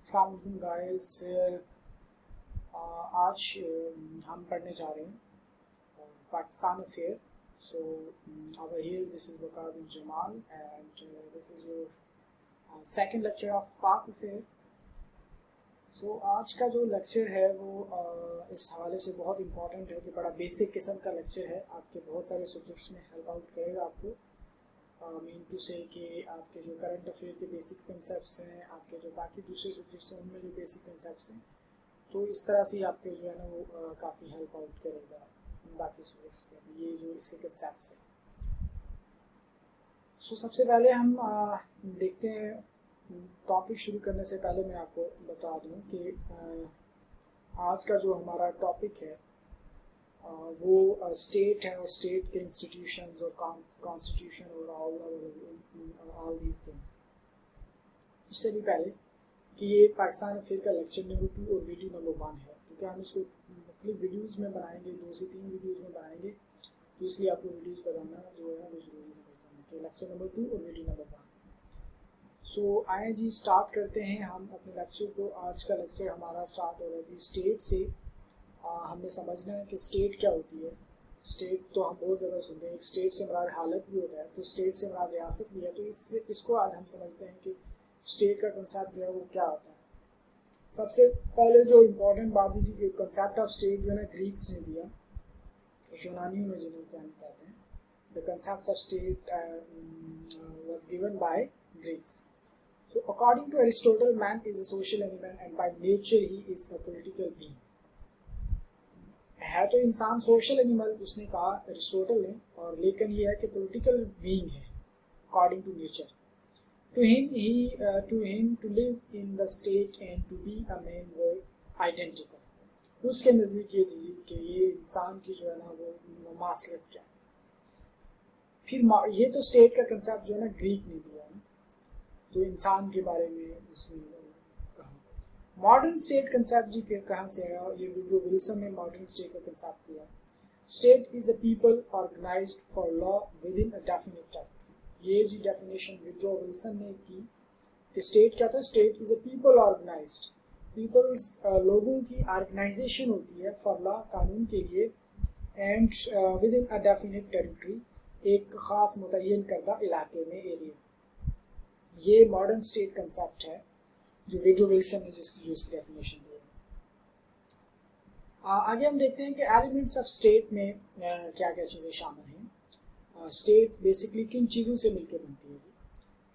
अस्सलाम वालेकुम गाइस। आज हम पढ़ने जा रहे हैं Pakistan affair. So over here this is Waqar bin Jamal and this is your second lecture of Pak Affair। सो आज का जो लेक्चर है वो इस हवाले से बहुत इम्पोर्टेंट है कि बड़ा बेसिक किस्म का लेक्चर है, आपके बहुत सारे सब्जेक्ट्स में हेल्प आउट करेगा आपको। मीन टू से कि आपके जो करंट अफेयर के बेसिक कंसेप्ट्स हैं, आपके जो बाकी दूसरे सब्जेक्ट्स हैं उनमें जो बेसिक कंसेप्ट्स हैं, तो इस तरह से आपके जो है ना वो काफ़ी हेल्प आउट करेगा बाकी सब्जेक्ट्स में, ये जो इसके कंसेप्ट्स हैं। सो सबसे पहले हम देखते हैं, टॉपिक शुरू करने से पहले मैं आपको बता दूं कि आज का जो हमारा टॉपिक है वो स्टेट है और स्टेट के इंस्टीट्यूशंस और कॉन्स्टिट्यूशन और ऑल दीज थिंग्स। उससे भी पहले कि ये पाकिस्तान अफेयर का लेक्चर नंबर 2 और वीडियो नंबर 1 है, क्योंकि हम इसको मुख्तलिफ वीडियोज़ में बनाएंगे, 2 से 3 वीडियोज़ में बनाएंगे, तो इसलिए आपको वीडियोज़ बताना जो है वो ज़रूरी समझता हूँ कि लेक्चर नंबर 2 और वीडियो नंबर 1। सो आए जी, स्टार्ट करते हैं हम अपने लेक्चर को। आज का लेक्चर हमारा स्टार्ट हो रहा है जी स्टेट से। हमें समझना है कि स्टेट क्या होती है। स्टेट तो हम बहुत ज़्यादा सुनते हैं, एक स्टेट से हमारा हालत भी होता है, तो स्टेट से हमारा रियासत भी है, तो इसको आज हम समझते हैं कि स्टेट का कंसेप्ट जो है वो क्या होता है। सबसे पहले जो इम्पोर्टेंट बात थी कि कंसेप्ट ऑफ स्टेट जो है ना ग्रीक्स ने दिया, यूनानियों ने जिन्हें कहते हैं, the concept of state was given by Greeks. So according to Aristotle, man is a social animal and by nature he is a political being। है तो इंसान सोशल एनिमल, उसने कहा एरिस्टोटल ने, और लेकिन ये है कि पॉलिटिकल बीइंग है according to nature. To him to live in the state and to be a man were identical। उसके नज़दीक ये थी कि ये इंसान की जो है ना वो ममासलत क्या है। फिर ये तो स्टेट का कंसेप्ट जो है ना ग्रीक ने दिया ना, तो इंसान के बारे में उसने कहा। मॉडर्न स्टेट कंसेप्ट जी कहाँ से आया? ये जो विल्सन ने मॉडर्न स्टेट का कंसेप्ट दिया, state is a people organized for law within a definite territory. ये जी डेफिनेशन विड्रो विल्सन ने की कि स्टेट क्या था? State is a people organized, peoples लोगों की ऑर्गेनाइजेशन होती है फॉर लॉ कानून के लिए, and with in a definite territory, एक ख़ास मुतय्यन करदा इलाके में, एरिया। ये मॉडर्न स्टेट कंसेप्ट है जो विड्रो विल्सन ने जो इसकी डेफिनेशन दी है। आगे हम देखते हैं कि एलिमेंट्स ऑफ स्टेट में क्या क्या चीज़ें शामिल हैं। स्टेट बेसिकली किन चीज़ों से मिलकर बनती है जी?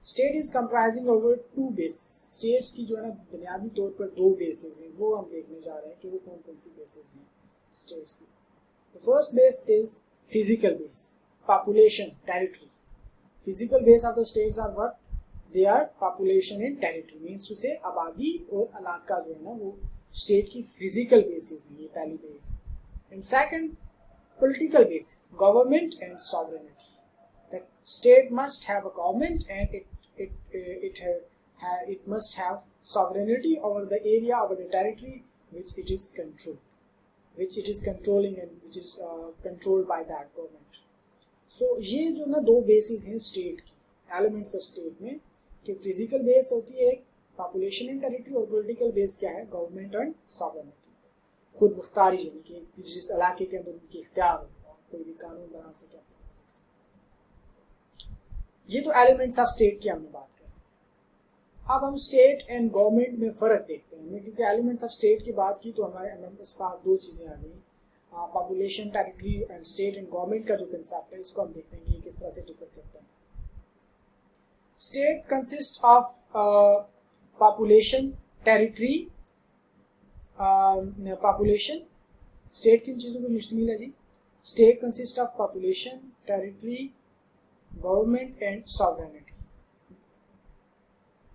State is comprising over 2 basis. States की जो है ना बुनियादी तौर पर 2 बेसिस हैं, वो हम देखने जा रहे हैं कि वो कौन कौन सी बेसिस हैं स्टेट्स की। The first base is physical base, population, territory. Physical base of the states are what? They are population and territory, means to say आबादी और इलाका जो है ना वो स्टेट की फिजिकल बेसिस है, ये पहली base. And second political base, government and sovereignty. That state must have a government and it must have sovereignty over the area, over the territory which it is controlling and which is controlled by that government। So ये जो ना 2 basis हैं state की, elements of state में, कि physical base होती है population and territory, और पॉलिटिकल बेस क्या है? गवर्नमेंट एंड सॉवरेनिटी, खुद मुख्तारी, यानी कि जिस इलाके के अंदर उनकी इख्तियार हो, कोई भी कानून बना सके। ये तो एलिमेंट्स ऑफ स्टेट की हमने बात करी। अब हम स्टेट एंड गवर्नमेंट में फ़र्क देखते हैं, क्योंकि एलिमेंट्स ऑफ स्टेट की बात की तो हमारे पास 2 चीज़ें आ गई, population, territory and state and government का जो कंसेप्ट है इसको हम देखते हैं कि किस तरह से डिफर करता है। State consist of population, territory, population. State किन चीज़ों पर मुश्तमिल है जी? State consist of population, territory, government and sovereignty.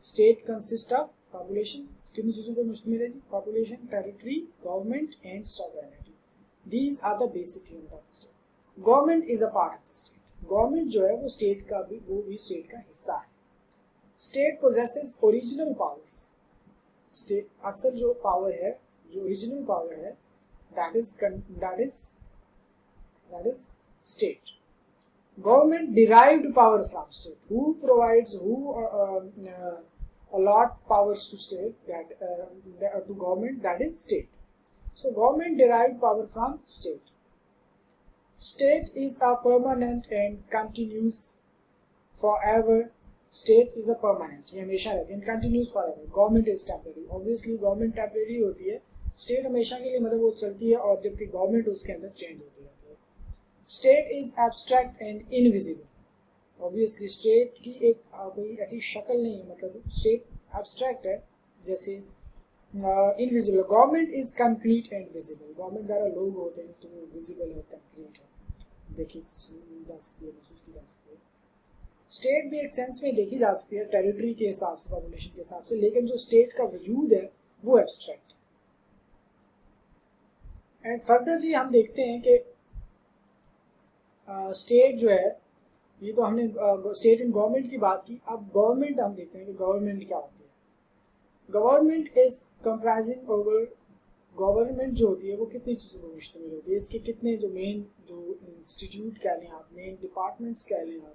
State consist of population, किन चीज़ों पर मुश्तमिल है जी? Population, territory, government and sovereignty. These are the basic unit of the state। Government is a part of the state। Government जो है वो state का भी, वो भी स्टेट का हिस्सा है। State possesses original powers। State असल जो पावर है, जो ओरिजिनल पावर है, that is state। Government derived power from state। Who provides, allot powers to state to government, that is state. So government derived power from state. State is a permanent and continuous forever. State is a permanent, ये हमेशा रहती है, continuous forever. Government is temporary. Obviously government temporary होती है, state हमेशा के लिए मतलब वो चलती है, और जबकि government उसके अंदर change होती रहती है. State is abstract and invisible. Obviously state की एक कोई ऐसी शक्ल नहीं है, मतलब state abstract है, जैसे invisible. Government is concrete and visible. Government ज़्यादा लोग होते हैं तो visible है, concrete है, देखी जा सकती है, महसूस की जा सकती है. स्टेट भी एक सेंस में देखी जा सकती है टेरिटरी के हिसाब से, पॉपुलेशन के हिसाब से, लेकिन जो स्टेट का वजूद है वो एब्स्ट्रैक्ट है. एंड फर्दर जी हम देखते हैं कि स्टेट जो है, ये तो हमने स्टेट एंड गवर्नमेंट की बात की. अब गवर्नमेंट हम देखते हैं कि गवर्नमेंट क्या होती है. Government is comprising over, government जो होती है वो कितनी चीज़ों पर मुश्तमिल होती है, इसके कितने जो मेन जो इंस्टीट्यूट कह लें आप, मेन डिपार्टमेंट्स कह लें आप,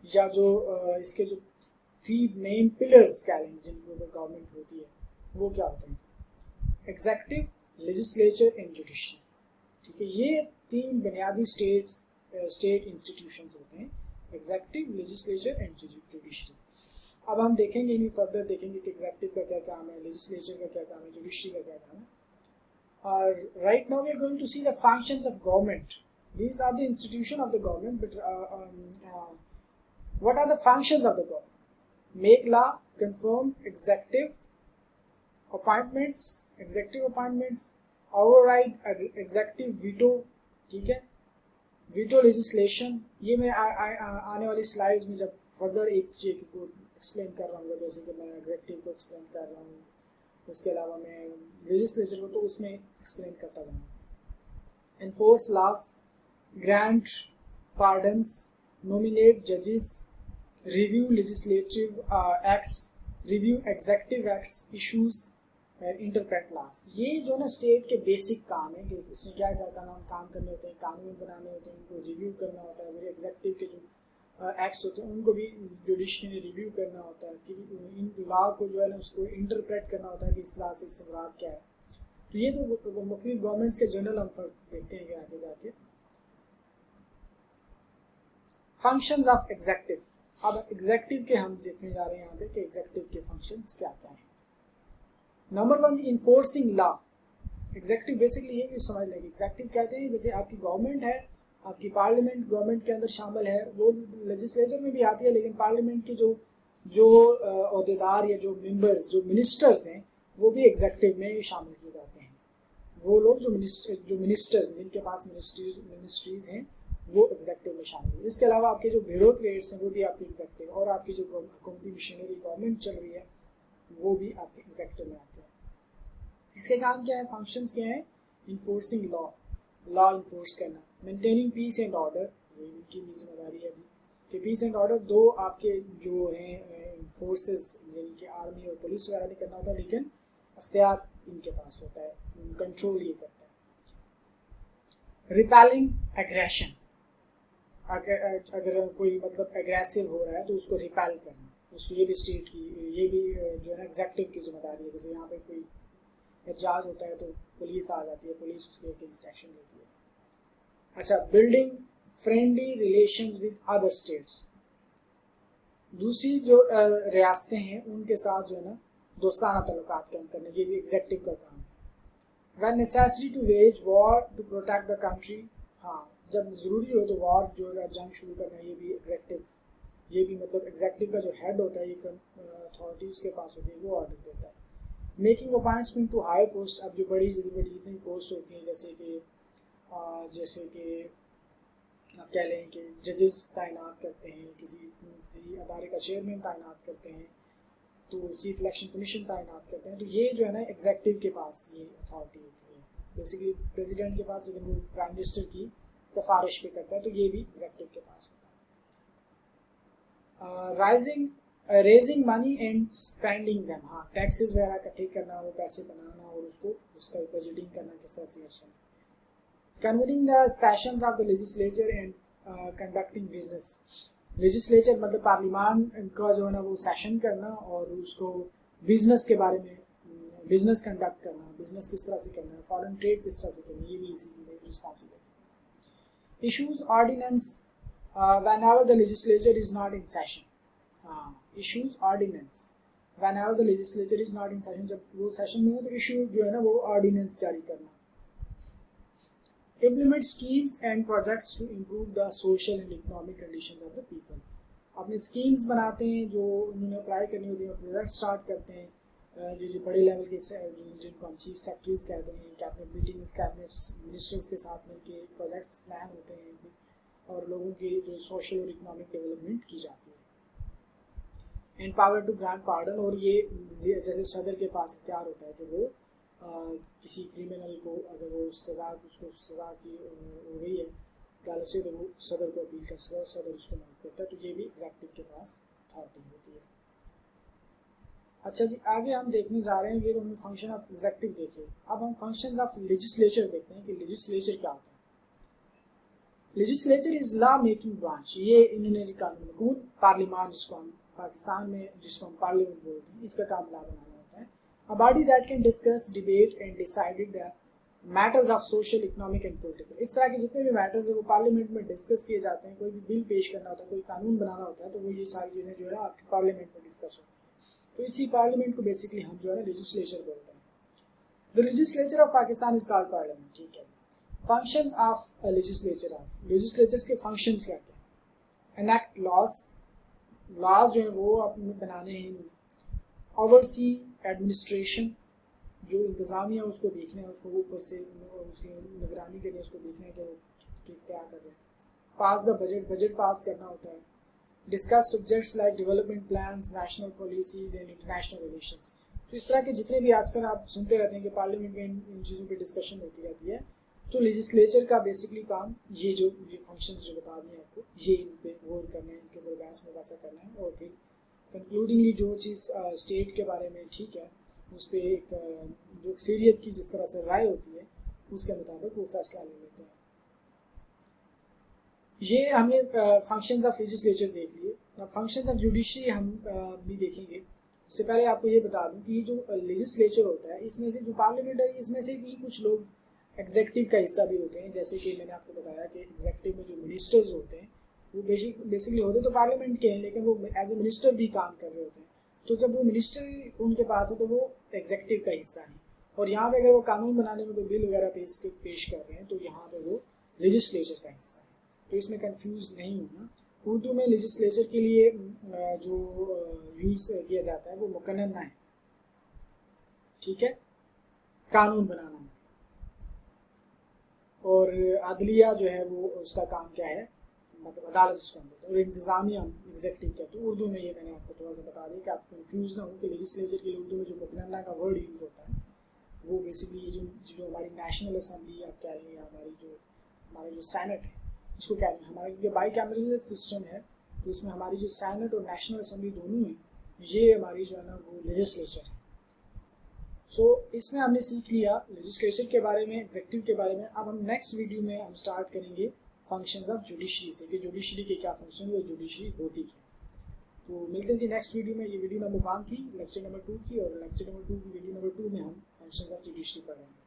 या जो इसके जो 3 मेन पिलर्स कह लें जिनके ऊपर गवर्नमेंट होती है, वो क्या होते हैं. Executive, legislature and judiciary. ठीक है, ये 3 बुनियादी स्टेट इंस्टीट्यूशंस होते हैं, एग्जेक्टिव, लेजिस्लेचर एंड जुडिशरी. अब हम देखेंगे, इन्हीं फर्दर देखेंगे कि एग्जेक्टिव का क्या काम है, लेजिस्लेचर का क्या काम है, जुडिशरी का क्या काम है. और right now we are going to see the functions of government. These are the institution of the government, but what are the functions of the government? Make law, confirm executive appointments, override executive veto. ठीक है, veto legislation. ये मैं आने वाली slides में जब further एक चीज को एक्सप्लेन कर रहा हूँ, जैसे कि मैं एग्जेक्टिव को एक्सप्लेन कर रहा हूँ, उसके अलावा मैं लेजिस्लेचर को तो उसमें एक्सप्लेन करता रहूँगा. Enforce laws, grant pardons, nominate judges, review legislative acts, review executive acts, issues and interpret laws. ये जो ना स्टेट के बेसिक काम है कि इसमें क्या क्या काम करने होते हैं, कानून बनाने होते हैं, उनको रिव्यू करना होता है. फिर एग्जेक्टिव के जो एक्ट्स होते हैं उनको भी जुडिशरी ने रिव्यू करना होता है कि इन लॉ को जो है ना उसको इंटरप्रेट करना होता है कि इस लॉ से इससे मुराद क्या है. तो ये तो मुख्तलिफ गवर्नमेंट्स के जनरल हम फर्क देखते हैं कि आगे जाके. Functions of executive. अब एग्जेक्टिव के हम देखने जा रहे हैं यहाँ पे कि एग्जेक्टिव के फंक्शंस क्या क्या हैं. Number 1, enforcing law. Executive basically ये समझ लेंगे, एग्जेक्टिव कहते हैं जैसे आपकी गवर्नमेंट है, आपकी पार्लियामेंट गवर्नमेंट के अंदर शामिल है, वो लेजिस्लेचर में भी आती है, लेकिन पार्लियामेंट के जो अहदेदार या जो मेंबर्स, जो मिनिस्टर्स हैं, वो भी एग्जेक्टिव में शामिल किए जाते हैं. वो लोग जो मिनिस्टर्स जिनके पास मिनिस्ट्रीज हैं वो एग्जेक्टिव में शामिल है. इसके अलावा आपके जो ब्यूरोक्रेट्स हैं वो भी आपके एग्जेक्टिव, और आपकी जो हुकूमती मशीनरी गवर्नमेंट चल रही है वो भी आपके एग्जेक्टिव में आते हैं. इसके काम क्या है, फंक्शंस क्या है. इन्फोर्सिंग लॉ, लॉ इन्फोर्स करना. मेंटेनिंग पीस एंड ऑर्डर, ये इनकी भी जिम्मेदारी है जी कि पीस एंड ऑर्डर दो आपके जो हैं फोर्सेस यानी कि आर्मी और पुलिस वगैरह नहीं करना होता, लेकिन अख्तियार इनके पास होता है, कंट्रोल ये करता है. रिपेलिंग एग्रेशन, अगर कोई मतलब एग्रेसिव हो रहा है तो उसको रिपेल करना, उसको ये भी स्टेट की, ये भी जो है एग्जेक्टिव की जिम्मेदारी है. जैसे यहाँ पे कोई एहतजाज होता है तो पुलिस आ जाती है, पुलिस उसके अगेंस्ट एक्शन लेती है. अच्छा, building friendly relations with other states. दूसरी जो रियासतें हैं उनके साथ जो है ना दोस्ताना तल्लुकात कायम करना, ये भी एग्जेक्टिव का काम है. When necessary to wage war to protect the country. हाँ, जब ज़रूरी हो तो वॉर जो है जंग शुरू करना, ये भी एग्जेक्टिव, ये भी मतलब एग्जेक्टिव का जो हेड होता है, ये अथॉरिटी उसके पास होती है, वो ऑर्डर देता है. Making appointment to high post. अब जो बड़ी जितनी पोस्ट होती हैं, जैसे कि आप कह लें कि जजेस तैनात करते हैं, किसी अदारे का चेयरमैन तैनात करते हैं, तो चीफ इलेक्शन कमीशन तैनात करते हैं, तो ये जो है ना एग्जेक्टिव के पास ये अथॉरिटी होती है. बेसिकली प्रेसिडेंट के पास, लेकिन वो प्राइम मिनिस्टर की सिफारिश पे करता है, तो ये भी एग्जेक्टिव के पास होता है. Raising money and spending them. हाँ, टैक्सेस वगैरह इकट्ठे करना, वो पैसे बनाना और उसका बजटिंग करना किस तरह से करना. Convening the sessions of the legislature and conducting business. Legislature मतलब पार्लियामान का जो है ना वो सेशन करना और उसको बिजनेस के बारे में, बिजनेस कंडक्ट करना, बिजनेस किस तरह से करना है, फॉरेन ट्रेड किस तरह से करना है, ये भी इसी की responsibility. Issues ordinance whenever the legislature is not in session, issues ordinance whenever the legislature is not in session, जब वो सेशन में हो तो इशू जो है ना वो ऑर्डिनेंस जारी करना। implement schemes and projects to improve the social and economic conditions of the people, अपने स्कीम्स बनाते हैं जो उन्होंने अप्लाई करनी होती है, प्रोजेक्ट स्टार्ट करते हैं, जो बड़े लेवल के जिनको हम चीफ सेक्रेटरीज कहते हैं, कैबिनेट मीटिंग्स, कैबिनेट मिनिस्टर्स के साथ मिलकर प्रोजेक्ट्स प्लान होते हैं और लोगों की जो सोशल और इकोनॉमिक डेवलपमेंट की जाती है। And power to grant pardon, और ये जैसे सदर के पास इख्तियार होता है कि वो किसी क्रिमिनल को अगर वो उसको सज़ा की हो गई है अदालत से तो वो सदर को अपील कर सकता है, सदर उसको माफ करता है, तो ये भी एग्जेक्टिव के पास अथॉरिटी होती है। अच्छा जी, आगे हम देखने जा रहे हैं, ये तो हमने फंक्शन ऑफ एग्जेक्टिव देखे, अब हम फंक्शंस ऑफ लेजिस्लेचर देखते हैं कि लेजिस्लेचर क्या होता है। Legislature is law making branch, ये इन्होंने जो कानून कूद पार्लियामान जिसको हम पाकिस्तान में जिसको हम पार्लियामेंट बोलते हैं, इसका काम लॉ बनाना होता है। A body that can discuss, debate and decided the matters of social, economic and political, इस तरह के जितने भी मैटर्स है वो पार्लियामेंट में डिस्कस किए जाते हैं। कोई भी बिल पेश करना होता है, कोई कानून बनाना होता है, तो वो ये सारी चीज़ें जो है आपके पार्लियामेंट में डिस्कस होती है। तो इसी पार्लियामेंट को बेसिकली हम जो है ना लेजिस्लेचर बोलते हैं। The legislature of Pakistan is called parliament, ठीक है। Functions of legislature, of legislature के फंक्शंस क्या क्या, एनेक्ट लॉज, लॉज जो है वो अपने बनाने हैं, ओवरसी एडमिनिस्ट्रेशन, जो इंतज़ामिया उसको देखना है, उसको ऊपर से उसकी निगरानी करनी है, उसको देखना है कि वो क्या कर रहे हैं। पास द बजट, बजट पास करना होता है। Discuss subjects like development plans, national policies and international relations, तो इस तरह के जितने भी अक्सर आप सुनते रहते हैं कि पार्लियामेंट में इन चीज़ों पर डिस्कशन होती रहती है। तो लेजिस्लेचर का बेसिकली काम ये फंक्शंस जो बता दिए आपको, ये इन पे गौर करना है, इनके ऊपर बहस मुबासा करना है, और फिर कंक्लूडिंगली जो चीज़ स्टेट के बारे में ठीक है उस पर एक जो अक्सरियत की जिस तरह से राय होती है उसके मुताबिक वो फैसला ले लेते हैं। ये हमने फंक्शंस ऑफ लेजिस्लेचर देख लिए। अब फंक्शंस ऑफ जुडिशरी हम भी देखेंगे। उससे पहले आपको ये बता दूं कि जो लेजिस्लेचर होता है इसमें से जो पार्लियामेंट है इसमें से भी कुछ लोग एग्जेक्टिव का हिस्सा भी होते हैं। जैसे कि मैंने आपको बताया कि एग्जेक्टिव में जो मिनिस्टर्स होते हैं वो बेसिकली होते तो पार्लियामेंट के हैं, लेकिन वो एज ए मिनिस्टर भी काम कर रहे होते हैं। तो जब वो मिनिस्टर उनके पास है तो वो एग्जेक्टिव का हिस्सा है, और यहाँ पे अगर वो कानून बनाने में कोई बिल वगैरह पेश कर रहे हैं तो यहाँ पे वो लेजिस्लेचर का हिस्सा है। तो इसमें कंफ्यूज नहीं होना। उर्दू में लेजिस्लेचर के लिए जो यूज़ किया जाता है वो मुकन्नना है, ठीक है, कानून बनाना मतलब। और अदलिया जो है वो उसका काम क्या है, मतलब अदालत जिसको हम बोलते हैं, और इंतज़ामिया एग्जेक्टिव क्या। तो उर्दू में ये मैंने आपको थोड़ा सा बता दिया कि आप कंफ्यूज ना हो कि लेजिस्लेचर के लिए उर्दू में जो मुकन्नना का वर्ड यूज़ होता है वो बेसिकली जो हमारी नेशनल असम्बली आप कह रहे हैं, हमारा जो सैनेट है उसको कह रहे हैं। हमारा क्योंकि बाई कैमरल सिस्टम है तो इसमें हमारी जो सैनेट और नेशनल असम्बली दोनों है, ये हमारी जो है ना वो लेजिस्लेचर है। सो इसमें हमने सीख लिया लेजिस्लेचर के बारे में, एग्जेक्टिव के बारे में। अब हम नेक्स्ट वीडियो में हम स्टार्ट करेंगे फंक्शंस ऑफ जुडिशरी से, कि जुडिशरी के क्या फंक्शन है और जुडिशरी होती क्या। तो मिलते हैं जी नेक्स्ट वीडियो में। ये वीडियो नंबर 1 थी लेक्चर नंबर 2 की, और लेक्चर नंबर 2 की वीडियो नंबर 2 में हम फंक्शंस ऑफ जुडिशरी पढ़ेंगे।